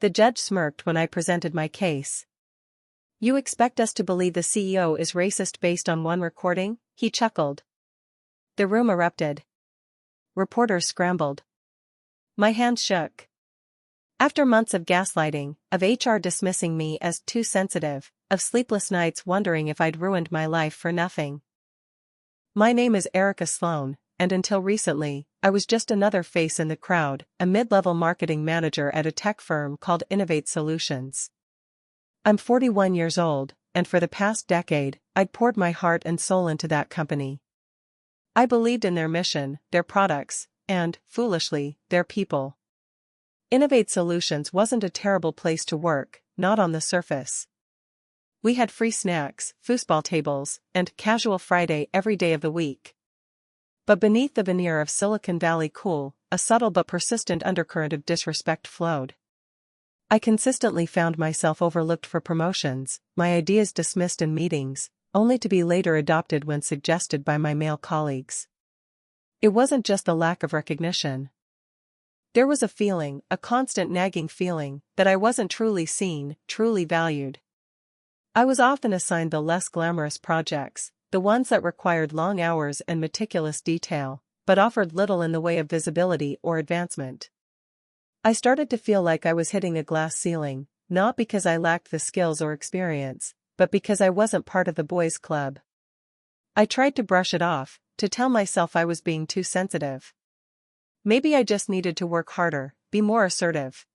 The judge smirked when I presented my case. "You expect us to believe the CEO is racist based on one recording?" He chuckled. The room erupted. Reporters scrambled. My hands shook. After months of gaslighting, of HR dismissing me as too sensitive, of sleepless nights wondering if I'd ruined my life for nothing. My name is Erica Sloan, and until recently, I was just another face in the crowd, a mid-level marketing manager at a tech firm called Innovate Solutions. I'm 41 years old, and for the past decade, I'd poured my heart and soul into that company. I believed in their mission, their products, and, foolishly, their people. Innovate Solutions wasn't a terrible place to work, not on the surface. We had free snacks, foosball tables, and casual Friday every day of the week. But beneath the veneer of Silicon Valley cool, a subtle but persistent undercurrent of disrespect flowed. I consistently found myself overlooked for promotions, my ideas dismissed in meetings, only to be later adopted when suggested by my male colleagues. It wasn't just the lack of recognition. There was a feeling, a constant nagging feeling, that I wasn't truly seen, truly valued. I was often assigned the less glamorous projects, the ones that required long hours and meticulous detail, but offered little in the way of visibility or advancement. I started to feel like I was hitting a glass ceiling, not because I lacked the skills or experience, but because I wasn't part of the boys' club. I tried to brush it off, to tell myself I was being too sensitive. Maybe I just needed to work harder, be more assertive.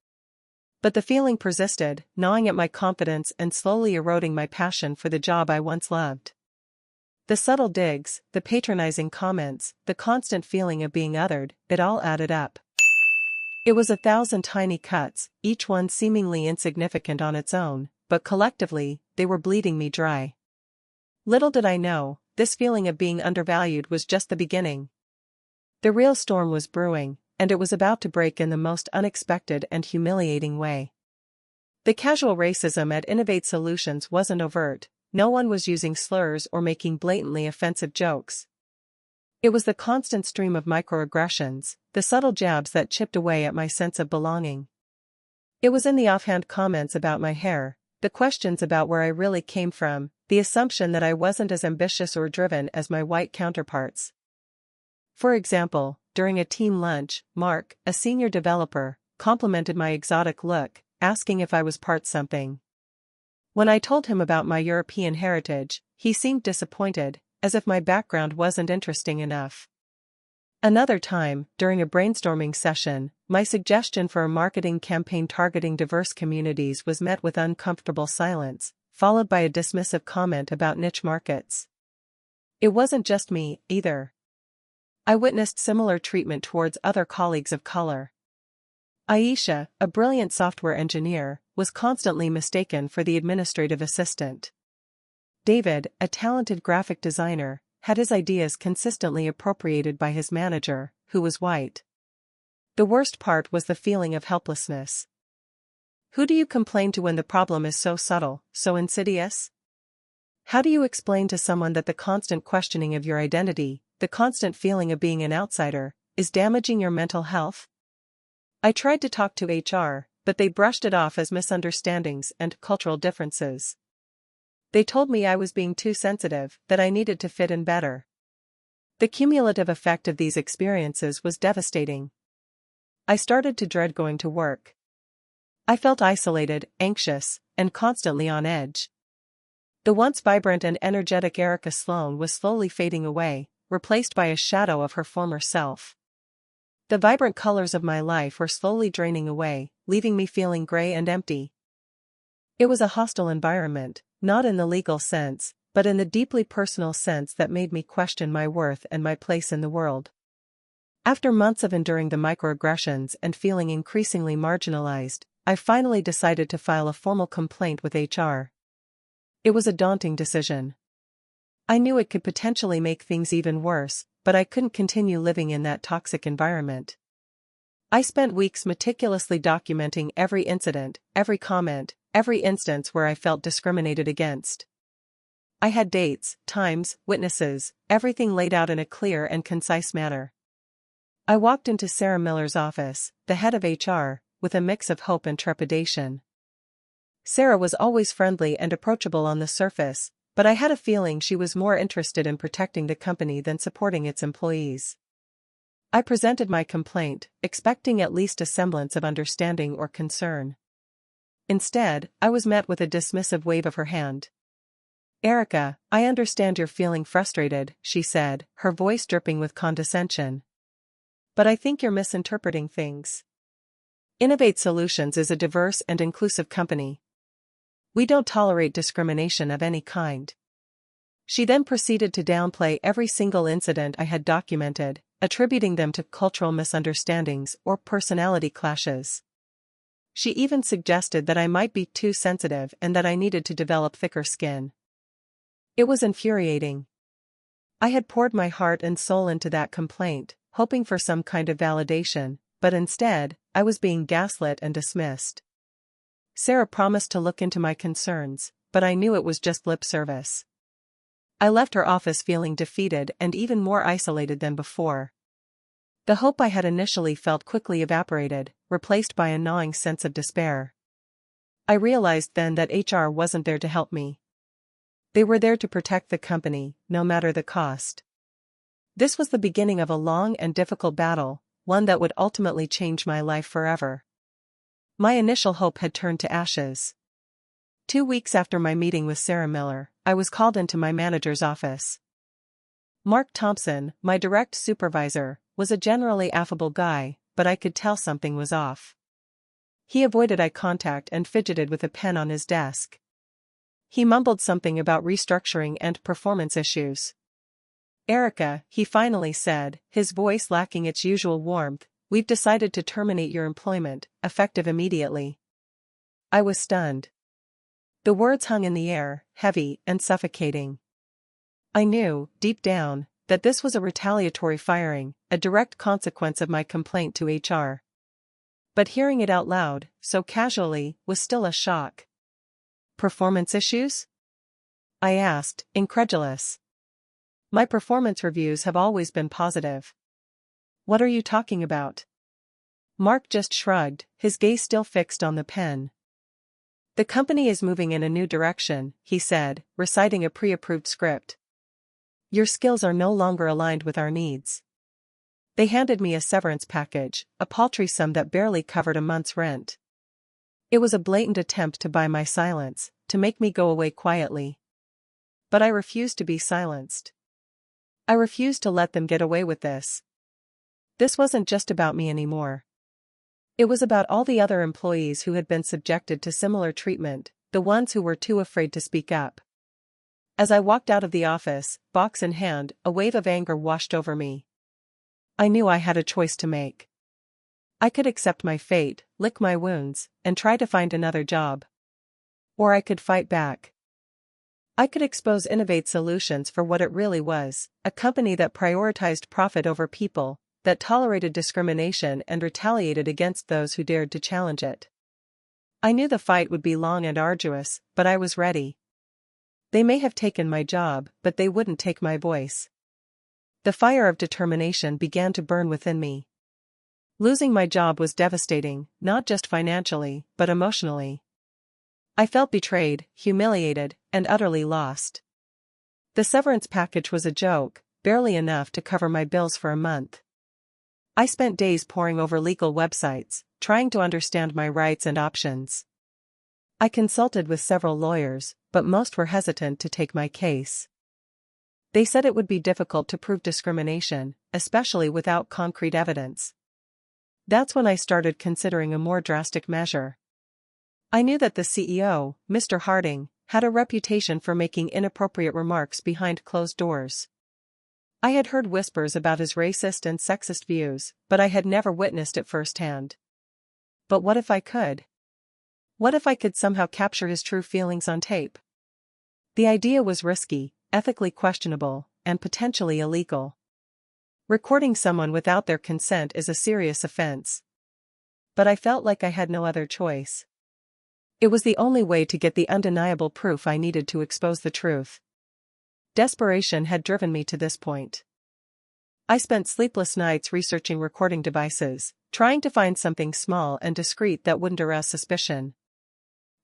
But the feeling persisted, gnawing at my confidence and slowly eroding my passion for the job I once loved. The subtle digs, the patronizing comments, the constant feeling of being othered, it all added up. It was 1,000 tiny cuts, each one seemingly insignificant on its own, but collectively, they were bleeding me dry. Little did I know, this feeling of being undervalued was just the beginning. The real storm was brewing, and it was about to break in the most unexpected and humiliating way. The casual racism at Innovate Solutions wasn't overt, no one was using slurs or making blatantly offensive jokes. It was the constant stream of microaggressions, the subtle jabs that chipped away at my sense of belonging. It was in the offhand comments about my hair, the questions about where I really came from, the assumption that I wasn't as ambitious or driven as my white counterparts. For example, during a team lunch, Mark, a senior developer, complimented my exotic look, asking if I was part something. When I told him about my European heritage, he seemed disappointed, as if my background wasn't interesting enough. Another time, during a brainstorming session, my suggestion for a marketing campaign targeting diverse communities was met with uncomfortable silence, followed by a dismissive comment about niche markets. It wasn't just me, either. I witnessed similar treatment towards other colleagues of color. Aisha, a brilliant software engineer, was constantly mistaken for the administrative assistant. David, a talented graphic designer, had his ideas consistently appropriated by his manager, who was white. The worst part was the feeling of helplessness. Who do you complain to when the problem is so subtle, so insidious? How do you explain to someone that the constant questioning of your identity, the constant feeling of being an outsider, is damaging your mental health? I tried to talk to HR, but they brushed it off as misunderstandings and cultural differences. They told me I was being too sensitive, that I needed to fit in better. The cumulative effect of these experiences was devastating. I started to dread going to work. I felt isolated, anxious, and constantly on edge. The once vibrant and energetic Erica Sloan was slowly fading away, replaced by a shadow of her former self. The vibrant colors of my life were slowly draining away, leaving me feeling gray and empty. It was a hostile environment, not in the legal sense, but in the deeply personal sense that made me question my worth and my place in the world. After months of enduring the microaggressions and feeling increasingly marginalized, I finally decided to file a formal complaint with HR. It was a daunting decision. I knew it could potentially make things even worse, but I couldn't continue living in that toxic environment. I spent weeks meticulously documenting every incident, every comment, every instance where I felt discriminated against. I had dates, times, witnesses, everything laid out in a clear and concise manner. I walked into Sarah Miller's office, the head of HR, with a mix of hope and trepidation. Sarah was always friendly and approachable on the surface, but I had a feeling she was more interested in protecting the company than supporting its employees. I presented my complaint, expecting at least a semblance of understanding or concern. Instead, I was met with a dismissive wave of her hand. "Erica, I understand you're feeling frustrated," she said, her voice dripping with condescension. "But I think you're misinterpreting things. Innovate Solutions is a diverse and inclusive company. We don't tolerate discrimination of any kind." She then proceeded to downplay every single incident I had documented, attributing them to cultural misunderstandings or personality clashes. She even suggested that I might be too sensitive and that I needed to develop thicker skin. It was infuriating. I had poured my heart and soul into that complaint, hoping for some kind of validation, but instead, I was being gaslit and dismissed. Sarah promised to look into my concerns, but I knew it was just lip service. I left her office feeling defeated and even more isolated than before. The hope I had initially felt quickly evaporated, replaced by a gnawing sense of despair. I realized then that HR wasn't there to help me. They were there to protect the company, no matter the cost. This was the beginning of a long and difficult battle, one that would ultimately change my life forever. My initial hope had turned to ashes. 2 weeks after my meeting with Sarah Miller, I was called into my manager's office. Mark Thompson, my direct supervisor, was a generally affable guy, but I could tell something was off. He avoided eye contact and fidgeted with a pen on his desk. He mumbled something about restructuring and performance issues. "Erica," he finally said, his voice lacking its usual warmth, "we've decided to terminate your employment, effective immediately." I was stunned. The words hung in the air, heavy and suffocating. I knew, deep down, that this was a retaliatory firing, a direct consequence of my complaint to HR. But hearing it out loud, so casually, was still a shock. "Performance issues?" I asked, incredulous. "My performance reviews have always been positive." "What are you talking about?" Mark just shrugged, his gaze still fixed on the pen. "The company is moving in a new direction," he said, reciting a pre-approved script. "Your skills are no longer aligned with our needs." They handed me a severance package, a paltry sum that barely covered a month's rent. It was a blatant attempt to buy my silence, to make me go away quietly. But I refused to be silenced. I refused to let them get away with this. This wasn't just about me anymore. It was about all the other employees who had been subjected to similar treatment, the ones who were too afraid to speak up. As I walked out of the office, box in hand, a wave of anger washed over me. I knew I had a choice to make. I could accept my fate, lick my wounds, and try to find another job. Or I could fight back. I could expose Innovate Solutions for what it really was, a company that prioritized profit over people, that tolerated discrimination and retaliated against those who dared to challenge it. I knew the fight would be long and arduous, but I was ready. They may have taken my job, but they wouldn't take my voice. The fire of determination began to burn within me. Losing my job was devastating, not just financially, but emotionally. I felt betrayed, humiliated, and utterly lost. The severance package was a joke, barely enough to cover my bills for a month. I spent days poring over legal websites, trying to understand my rights and options. I consulted with several lawyers, but most were hesitant to take my case. They said it would be difficult to prove discrimination, especially without concrete evidence. That's when I started considering a more drastic measure. I knew that the CEO, Mr. Harding, had a reputation for making inappropriate remarks behind closed doors. I had heard whispers about his racist and sexist views, but I had never witnessed it firsthand. But what if I could? What if I could somehow capture his true feelings on tape? The idea was risky, ethically questionable, and potentially illegal. Recording someone without their consent is a serious offense. But I felt like I had no other choice. It was the only way to get the undeniable proof I needed to expose the truth. Desperation had driven me to this point. I spent sleepless nights researching recording devices, trying to find something small and discreet that wouldn't arouse suspicion.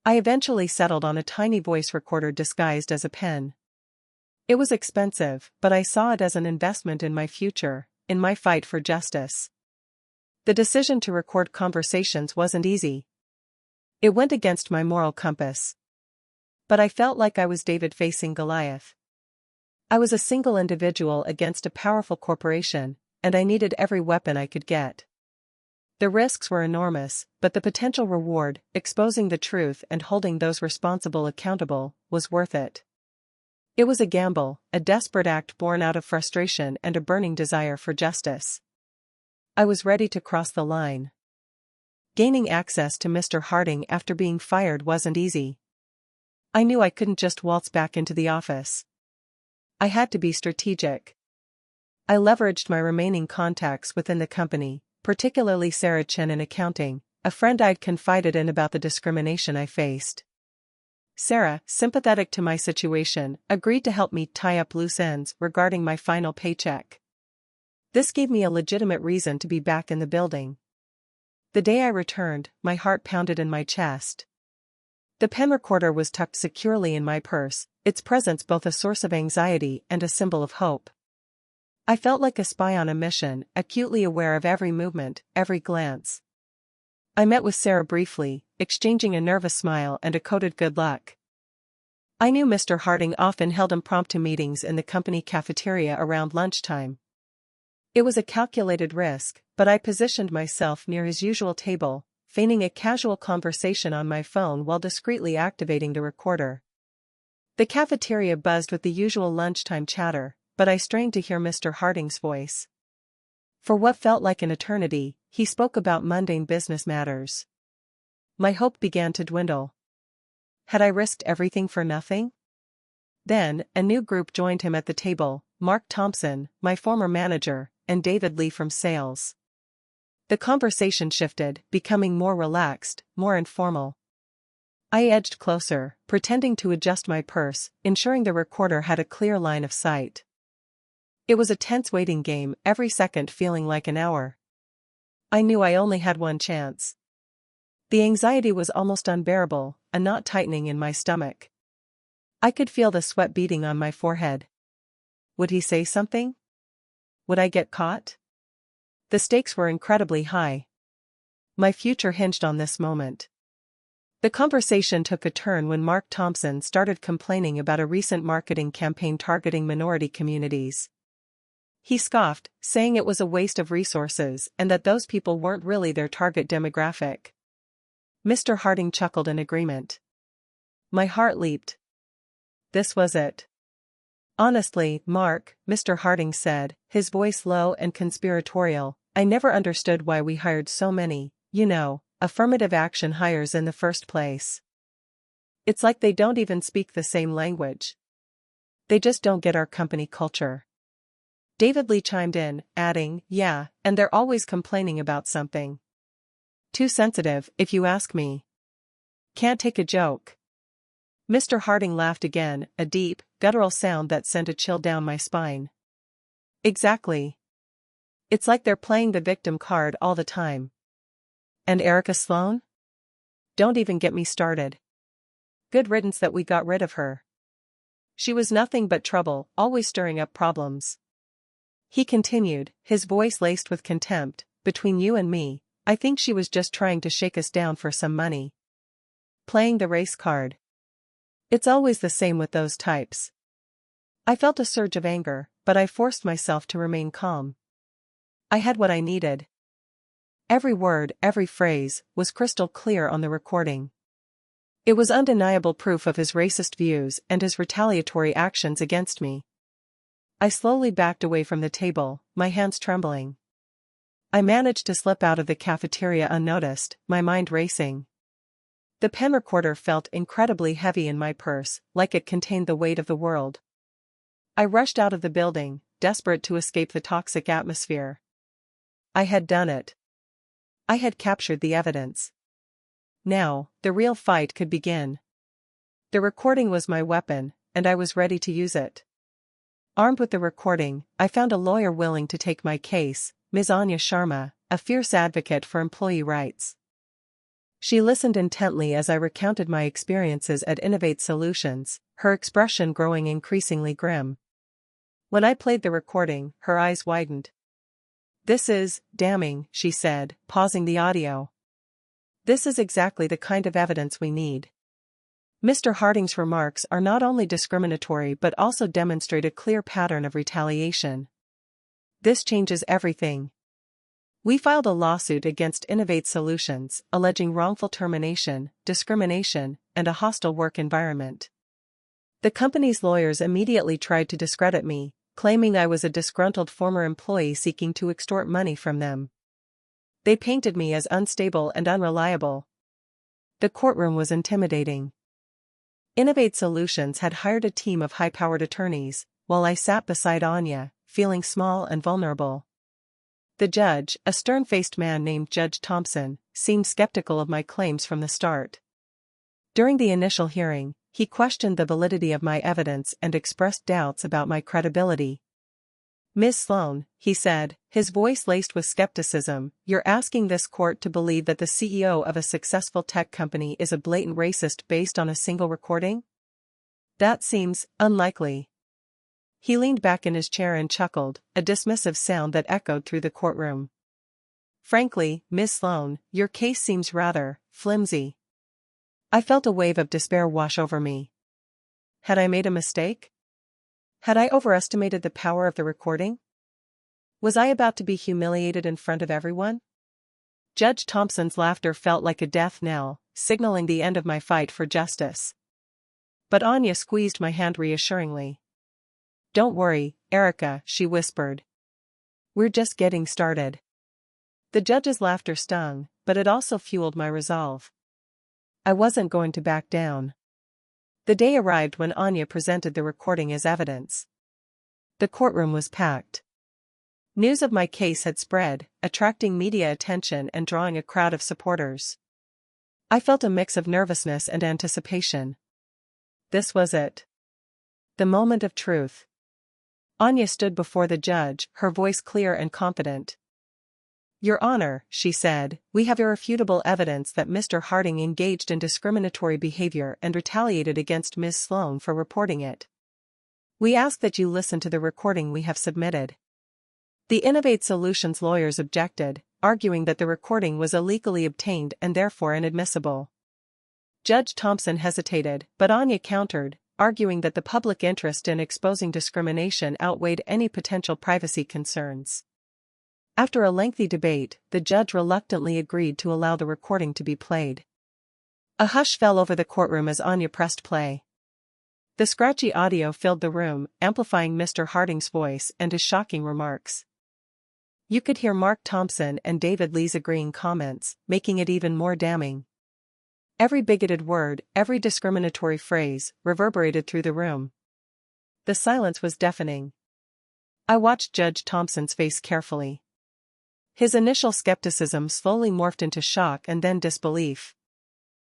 I eventually settled on a tiny voice recorder disguised as a pen. It was expensive, but I saw it as an investment in my future, in my fight for justice. The decision to record conversations wasn't easy. It went against my moral compass. But I felt like I was David facing Goliath. I was a single individual against a powerful corporation, and I needed every weapon I could get. The risks were enormous, but the potential reward, exposing the truth and holding those responsible accountable, was worth it. It was a gamble, a desperate act born out of frustration and a burning desire for justice. I was ready to cross the line. Gaining access to Mr. Harding after being fired wasn't easy. I knew I couldn't just waltz back into the office. I had to be strategic. I leveraged my remaining contacts within the company, particularly Sarah Chen in accounting, a friend I'd confided in about the discrimination I faced. Sarah, sympathetic to my situation, agreed to help me tie up loose ends regarding my final paycheck. This gave me a legitimate reason to be back in the building. The day I returned, my heart pounded in my chest. The pen recorder was tucked securely in my purse, its presence both a source of anxiety and a symbol of hope. I felt like a spy on a mission, acutely aware of every movement, every glance. I met with Sarah briefly, exchanging a nervous smile and a coded good luck. I knew Mr. Harding often held impromptu meetings in the company cafeteria around lunchtime. It was a calculated risk, but I positioned myself near his usual table, feigning a casual conversation on my phone while discreetly activating the recorder. The cafeteria buzzed with the usual lunchtime chatter, but I strained to hear Mr. Harding's voice. For what felt like an eternity, he spoke about mundane business matters. My hope began to dwindle. Had I risked everything for nothing? Then, a new group joined him at the table, Mark Thompson, my former manager, and David Lee from sales. The conversation shifted, becoming more relaxed, more informal. I edged closer, pretending to adjust my purse, ensuring the recorder had a clear line of sight. It was a tense waiting game, every second feeling like an hour. I knew I only had one chance. The anxiety was almost unbearable, a knot tightening in my stomach. I could feel the sweat beading on my forehead. Would he say something? Would I get caught? The stakes were incredibly high. My future hinged on this moment. The conversation took a turn when Mark Thompson started complaining about a recent marketing campaign targeting minority communities. He scoffed, saying it was a waste of resources and that those people weren't really their target demographic. Mr. Harding chuckled in agreement. My heart leaped. This was it. Honestly, Mark, Mr. Harding said, his voice low and conspiratorial, I never understood why we hired so many, affirmative action hires in the first place. It's like they don't even speak the same language. They just don't get our company culture. David Lee chimed in, adding, yeah, and they're always complaining about something. Too sensitive, if you ask me. Can't take a joke. Mr. Harding laughed again, a deep, guttural sound that sent a chill down my spine. Exactly. It's like they're playing the victim card all the time. And Erica Sloan? Don't even get me started. Good riddance that we got rid of her. She was nothing but trouble, always stirring up problems. He continued, his voice laced with contempt, between you and me, I think she was just trying to shake us down for some money. Playing the race card. It's always the same with those types. I felt a surge of anger, but I forced myself to remain calm. I had what I needed. Every word, every phrase, was crystal clear on the recording. It was undeniable proof of his racist views and his retaliatory actions against me. I slowly backed away from the table, my hands trembling. I managed to slip out of the cafeteria unnoticed, my mind racing. The pen recorder felt incredibly heavy in my purse, like it contained the weight of the world. I rushed out of the building, desperate to escape the toxic atmosphere. I had done it. I had captured the evidence. Now, the real fight could begin. The recording was my weapon, and I was ready to use it. Armed with the recording, I found a lawyer willing to take my case, Ms. Anya Sharma, a fierce advocate for employee rights. She listened intently as I recounted my experiences at Innovate Solutions, her expression growing increasingly grim. When I played the recording, her eyes widened. "This is damning," she said, pausing the audio. "This is exactly the kind of evidence we need." Mr. Harding's remarks are not only discriminatory but also demonstrate a clear pattern of retaliation. This changes everything. We filed a lawsuit against Innovate Solutions, alleging wrongful termination, discrimination, and a hostile work environment. The company's lawyers immediately tried to discredit me, claiming I was a disgruntled former employee seeking to extort money from them. They painted me as unstable and unreliable. The courtroom was intimidating. Innovate Solutions had hired a team of high-powered attorneys, while I sat beside Anya, feeling small and vulnerable. The judge, a stern-faced man named Judge Thompson, seemed skeptical of my claims from the start. During the initial hearing, he questioned the validity of my evidence and expressed doubts about my credibility. "Ms. Sloan," he said, his voice laced with skepticism, "you're asking this court to believe that the CEO of a successful tech company is a blatant racist based on a single recording? That seems unlikely." He leaned back in his chair and chuckled, a dismissive sound that echoed through the courtroom. "Frankly, Ms. Sloan, your case seems rather flimsy." I felt a wave of despair wash over me. Had I made a mistake? Had I overestimated the power of the recording? Was I about to be humiliated in front of everyone? Judge Thompson's laughter felt like a death knell, signaling the end of my fight for justice. But Anya squeezed my hand reassuringly. "Don't worry, Erica," she whispered. "We're just getting started." The judge's laughter stung, but it also fueled my resolve. I wasn't going to back down. The day arrived when Anya presented the recording as evidence. The courtroom was packed. News of my case had spread, attracting media attention and drawing a crowd of supporters. I felt a mix of nervousness and anticipation. This was it. The moment of truth. Anya stood before the judge, her voice clear and confident. "Your Honor," she said, "we have irrefutable evidence that Mr. Harding engaged in discriminatory behavior and retaliated against Ms. Sloan for reporting it. We ask that you listen to the recording we have submitted." The Innovate Solutions lawyers objected, arguing that the recording was illegally obtained and therefore inadmissible. Judge Thompson hesitated, but Anya countered, arguing that the public interest in exposing discrimination outweighed any potential privacy concerns. After a lengthy debate, the judge reluctantly agreed to allow the recording to be played. A hush fell over the courtroom as Anya pressed play. The scratchy audio filled the room, amplifying Mr. Harding's voice and his shocking remarks. You could hear Mark Thompson and David Lee's agreeing comments, making it even more damning. Every bigoted word, every discriminatory phrase, reverberated through the room. The silence was deafening. I watched Judge Thompson's face carefully. His initial skepticism slowly morphed into shock and then disbelief.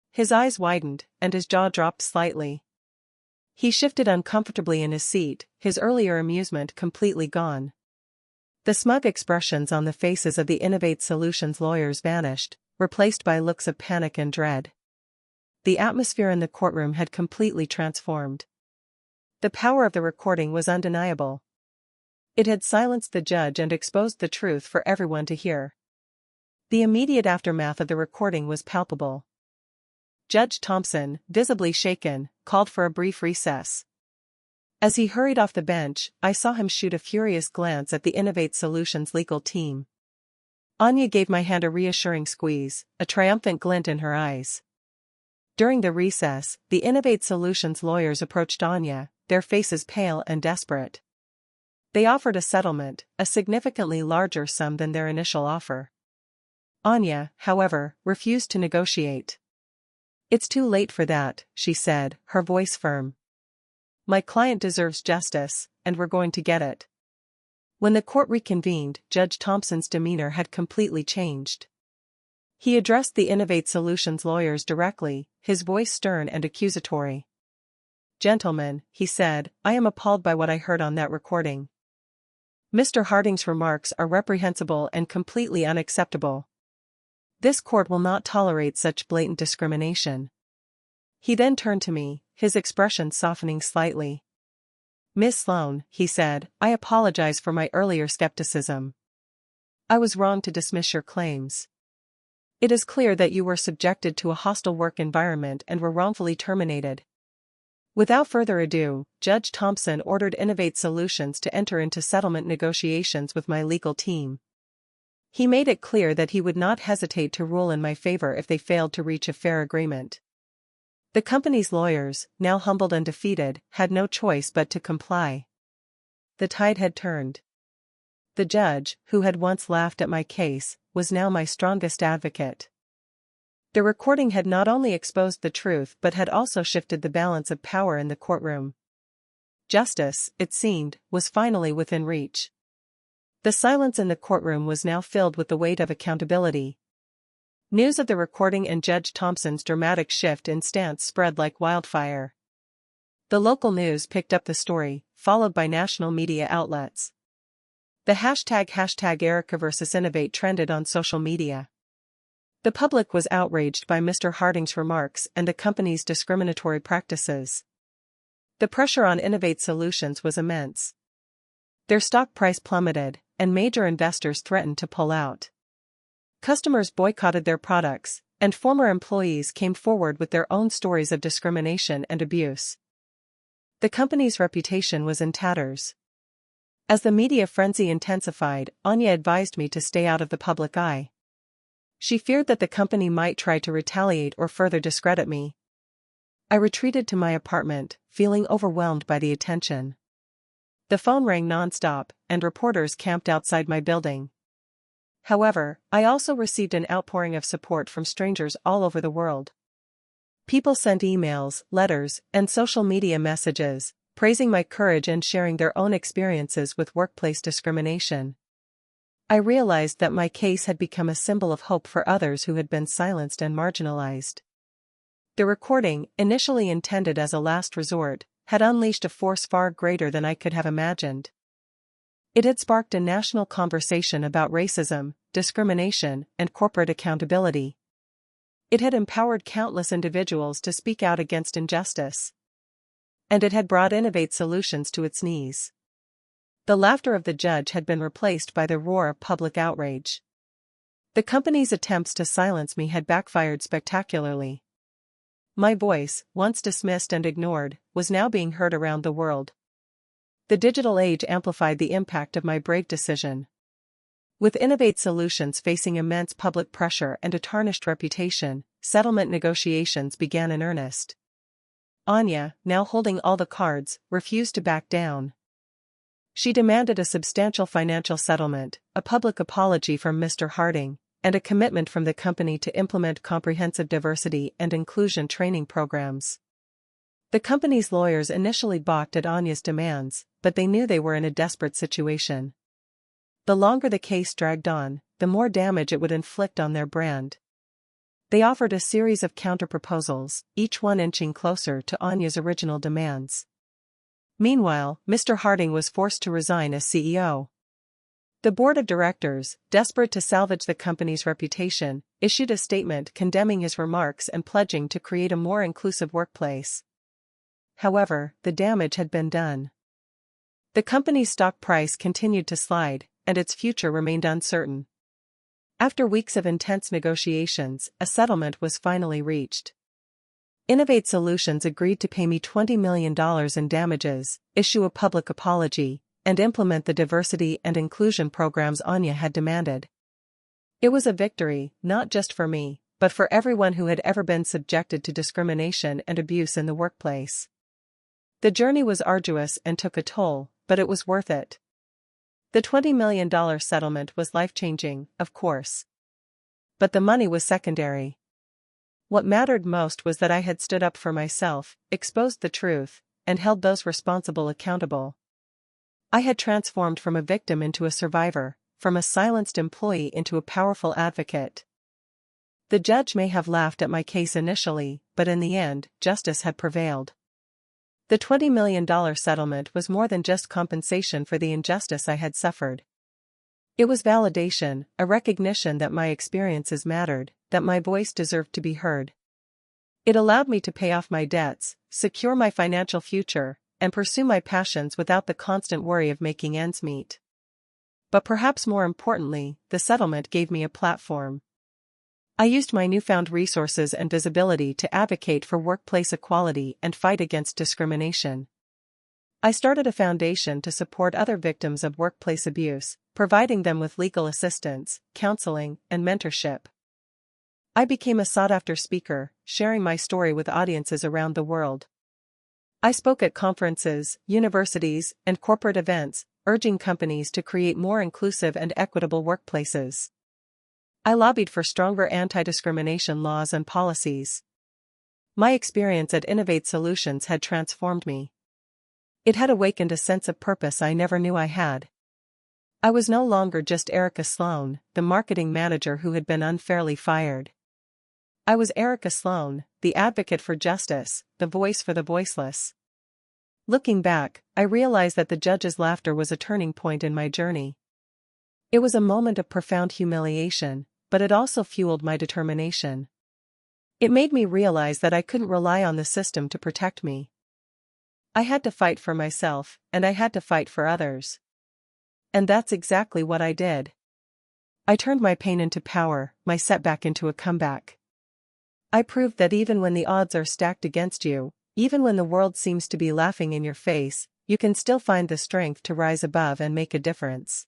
His eyes widened, and his jaw dropped slightly. He shifted uncomfortably in his seat, his earlier amusement completely gone. The smug expressions on the faces of the Innovate Solutions lawyers vanished, replaced by looks of panic and dread. The atmosphere in the courtroom had completely transformed. The power of the recording was undeniable. It had silenced the judge and exposed the truth for everyone to hear. The immediate aftermath of the recording was palpable. Judge Thompson, visibly shaken, called for a brief recess. As he hurried off the bench, I saw him shoot a furious glance at the Innovate Solutions legal team. Anya gave my hand a reassuring squeeze, a triumphant glint in her eyes. During the recess, the Innovate Solutions lawyers approached Anya, their faces pale and desperate. They offered a settlement, a significantly larger sum than their initial offer. Anya, however, refused to negotiate. "It's too late for that," she said, her voice firm. "My client deserves justice, and we're going to get it." When the court reconvened, Judge Thompson's demeanor had completely changed. He addressed the Innovate Solutions lawyers directly, his voice stern and accusatory. "Gentlemen," he said, "I am appalled by what I heard on that recording. Mr. Harding's remarks are reprehensible and completely unacceptable. This court will not tolerate such blatant discrimination." He then turned to me, his expression softening slightly. "Miss Sloan," he said, "I apologize for my earlier skepticism. I was wrong to dismiss your claims. It is clear that you were subjected to a hostile work environment and were wrongfully terminated." Without further ado, Judge Thompson ordered Innovate Solutions to enter into settlement negotiations with my legal team. He made it clear that he would not hesitate to rule in my favor if they failed to reach a fair agreement. The company's lawyers, now humbled and defeated, had no choice but to comply. The tide had turned. The judge, who had once laughed at my case, was now my strongest advocate. The recording had not only exposed the truth but had also shifted the balance of power in the courtroom. Justice, it seemed, was finally within reach. The silence in the courtroom was now filled with the weight of accountability. News of the recording and Judge Thompson's dramatic shift in stance spread like wildfire. The local news picked up the story, followed by national media outlets. The hashtag Erica vs. Innovate trended on social media. The public was outraged by Mr. Harding's remarks and the company's discriminatory practices. The pressure on Innovate Solutions was immense. Their stock price plummeted, and major investors threatened to pull out. Customers boycotted their products, and former employees came forward with their own stories of discrimination and abuse. The company's reputation was in tatters. As the media frenzy intensified, Anya advised me to stay out of the public eye. She feared that the company might try to retaliate or further discredit me. I retreated to my apartment, feeling overwhelmed by the attention. The phone rang nonstop, and reporters camped outside my building. However, I also received an outpouring of support from strangers all over the world. People sent emails, letters, and social media messages, praising my courage and sharing their own experiences with workplace discrimination. I realized that my case had become a symbol of hope for others who had been silenced and marginalized. The recording, initially intended as a last resort, had unleashed a force far greater than I could have imagined. It had sparked a national conversation about racism, discrimination, and corporate accountability. It had empowered countless individuals to speak out against injustice. And it had brought Innovate Solutions to its knees. The laughter of the judge had been replaced by the roar of public outrage. The company's attempts to silence me had backfired spectacularly. My voice, once dismissed and ignored, was now being heard around the world. The digital age amplified the impact of my brave decision. With Innovate Solutions facing immense public pressure and a tarnished reputation, settlement negotiations began in earnest. Anya, now holding all the cards, refused to back down. She demanded a substantial financial settlement, a public apology from Mr. Harding, and a commitment from the company to implement comprehensive diversity and inclusion training programs. The company's lawyers initially balked at Anya's demands, but they knew they were in a desperate situation. The longer the case dragged on, the more damage it would inflict on their brand. They offered a series of counterproposals, each one inching closer to Anya's original demands. Meanwhile, Mr. Harding was forced to resign as CEO. The board of directors, desperate to salvage the company's reputation, issued a statement condemning his remarks and pledging to create a more inclusive workplace. However, the damage had been done. The company's stock price continued to slide, and its future remained uncertain. After weeks of intense negotiations, a settlement was finally reached. Innovate Solutions agreed to pay me $20 million in damages, issue a public apology, and implement the diversity and inclusion programs Anya had demanded. It was a victory, not just for me, but for everyone who had ever been subjected to discrimination and abuse in the workplace. The journey was arduous and took a toll, but it was worth it. The $20 million settlement was life-changing, of course. But the money was secondary. What mattered most was that I had stood up for myself, exposed the truth, and held those responsible accountable. I had transformed from a victim into a survivor, from a silenced employee into a powerful advocate. The judge may have laughed at my case initially, but in the end, justice had prevailed. The $20 million settlement was more than just compensation for the injustice I had suffered. It was validation, a recognition that my experiences mattered, that my voice deserved to be heard. It allowed me to pay off my debts, secure my financial future, and pursue my passions without the constant worry of making ends meet. But perhaps more importantly, the settlement gave me a platform. I used my newfound resources and visibility to advocate for workplace equality and fight against discrimination. I started a foundation to support other victims of workplace abuse, providing them with legal assistance, counseling, and mentorship. I became a sought-after speaker, sharing my story with audiences around the world. I spoke at conferences, universities, and corporate events, urging companies to create more inclusive and equitable workplaces. I lobbied for stronger anti-discrimination laws and policies. My experience at Innovate Solutions had transformed me. It had awakened a sense of purpose I never knew I had. I was no longer just Erica Sloan, the marketing manager who had been unfairly fired. I was Erica Sloan, the advocate for justice, the voice for the voiceless. Looking back, I realized that the judge's laughter was a turning point in my journey. It was a moment of profound humiliation, but it also fueled my determination. It made me realize that I couldn't rely on the system to protect me. I had to fight for myself, and I had to fight for others. And that's exactly what I did. I turned my pain into power, my setback into a comeback. I proved that even when the odds are stacked against you, even when the world seems to be laughing in your face, you can still find the strength to rise above and make a difference.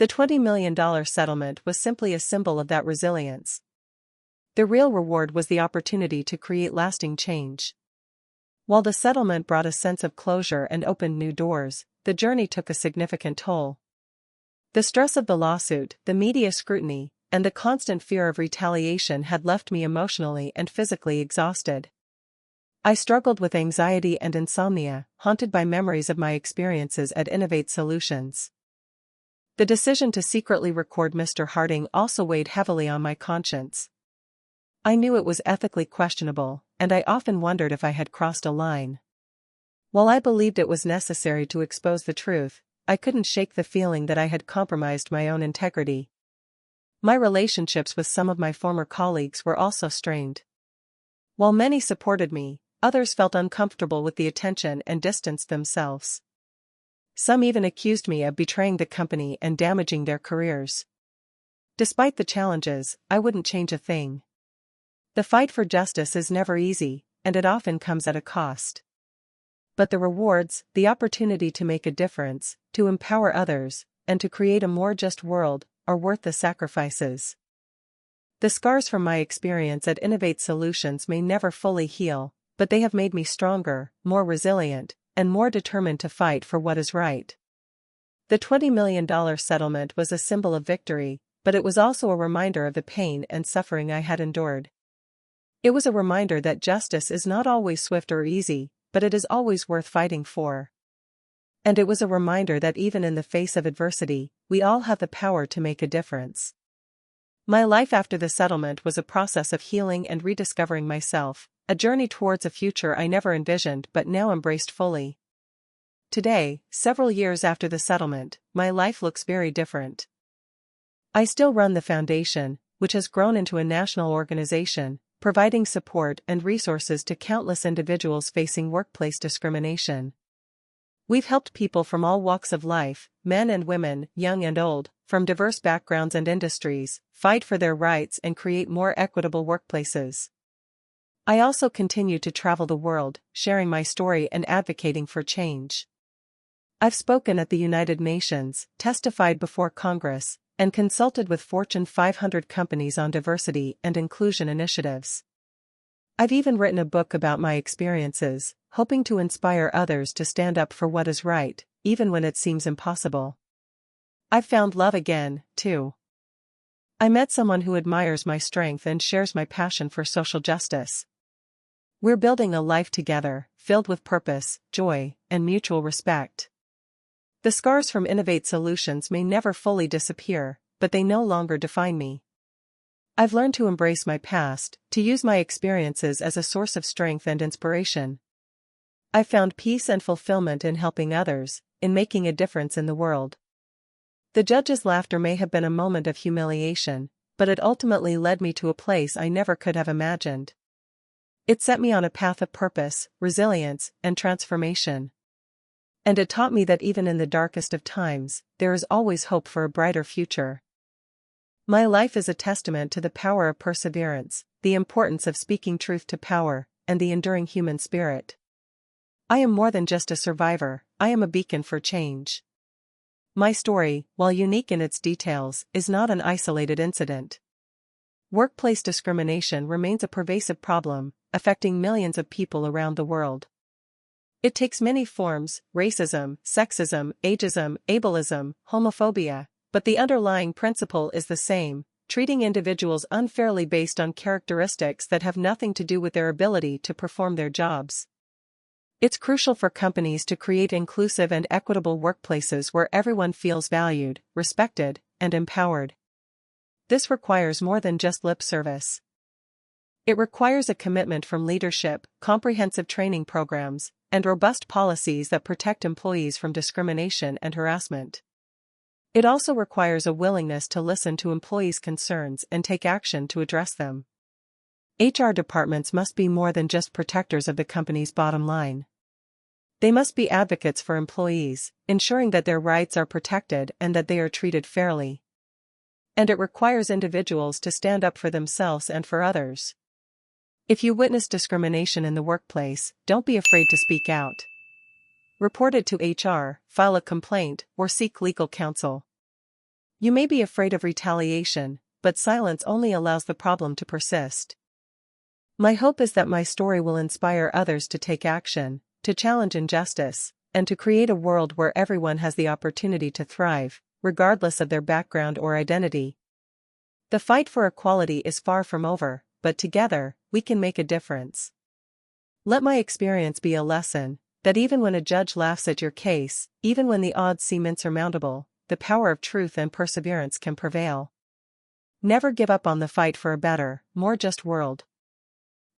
The $20 million settlement was simply a symbol of that resilience. The real reward was the opportunity to create lasting change. While the settlement brought a sense of closure and opened new doors, the journey took a significant toll. The stress of the lawsuit, the media scrutiny, and the constant fear of retaliation had left me emotionally and physically exhausted. I struggled with anxiety and insomnia, haunted by memories of my experiences at Innovate Solutions. The decision to secretly record Mr. Harding also weighed heavily on my conscience. I knew it was ethically questionable, and I often wondered if I had crossed a line. While I believed it was necessary to expose the truth, I couldn't shake the feeling that I had compromised my own integrity. My relationships with some of my former colleagues were also strained. While many supported me, others felt uncomfortable with the attention and distanced themselves. Some even accused me of betraying the company and damaging their careers. Despite the challenges, I wouldn't change a thing. The fight for justice is never easy, and it often comes at a cost. But the rewards, the opportunity to make a difference, to empower others, and to create a more just world, are worth the sacrifices. The scars from my experience at Innovate Solutions may never fully heal, but they have made me stronger, more resilient, and more determined to fight for what is right. The $20 million settlement was a symbol of victory, but it was also a reminder of the pain and suffering I had endured. It was a reminder that justice is not always swift or easy, but it is always worth fighting for. And it was a reminder that even in the face of adversity, we all have the power to make a difference. My life after the settlement was a process of healing and rediscovering myself, a journey towards a future I never envisioned but now embraced fully. Today, several years after the settlement, my life looks very different. I still run the foundation, which has grown into a national organization, providing support and resources to countless individuals facing workplace discrimination. We've helped people from all walks of life, men and women, young and old, from diverse backgrounds and industries, fight for their rights and create more equitable workplaces. I also continue to travel the world, sharing my story and advocating for change. I've spoken at the United Nations, testified before Congress, and consulted with Fortune 500 companies on diversity and inclusion initiatives. I've even written a book about my experiences, hoping to inspire others to stand up for what is right, even when it seems impossible. I've found love again, too. I met someone who admires my strength and shares my passion for social justice. We're building a life together, filled with purpose, joy, and mutual respect. The scars from Innovate Solutions may never fully disappear, but they no longer define me. I've learned to embrace my past, to use my experiences as a source of strength and inspiration. I found peace and fulfillment in helping others, in making a difference in the world. The judge's laughter may have been a moment of humiliation, but it ultimately led me to a place I never could have imagined. It set me on a path of purpose, resilience, and transformation. And it taught me that even in the darkest of times, there is always hope for a brighter future. My life is a testament to the power of perseverance, the importance of speaking truth to power, and the enduring human spirit. I am more than just a survivor, I am a beacon for change. My story, while unique in its details, is not an isolated incident. Workplace discrimination remains a pervasive problem, affecting millions of people around the world. It takes many forms: racism, sexism, ageism, ableism, homophobia, but the underlying principle is the same: treating individuals unfairly based on characteristics that have nothing to do with their ability to perform their jobs. It's crucial for companies to create inclusive and equitable workplaces where everyone feels valued, respected, and empowered. This requires more than just lip service. It requires a commitment from leadership, comprehensive training programs, and robust policies that protect employees from discrimination and harassment. It also requires a willingness to listen to employees' concerns and take action to address them. HR departments must be more than just protectors of the company's bottom line. They must be advocates for employees, ensuring that their rights are protected and that they are treated fairly. And it requires individuals to stand up for themselves and for others. If you witness discrimination in the workplace, don't be afraid to speak out. Report it to HR, file a complaint, or seek legal counsel. You may be afraid of retaliation, but silence only allows the problem to persist. My hope is that my story will inspire others to take action, to challenge injustice, and to create a world where everyone has the opportunity to thrive, regardless of their background or identity. The fight for equality is far from over, but together, we can make a difference. Let my experience be a lesson, that even when a judge laughs at your case, even when the odds seem insurmountable, the power of truth and perseverance can prevail. Never give up on the fight for a better, more just world.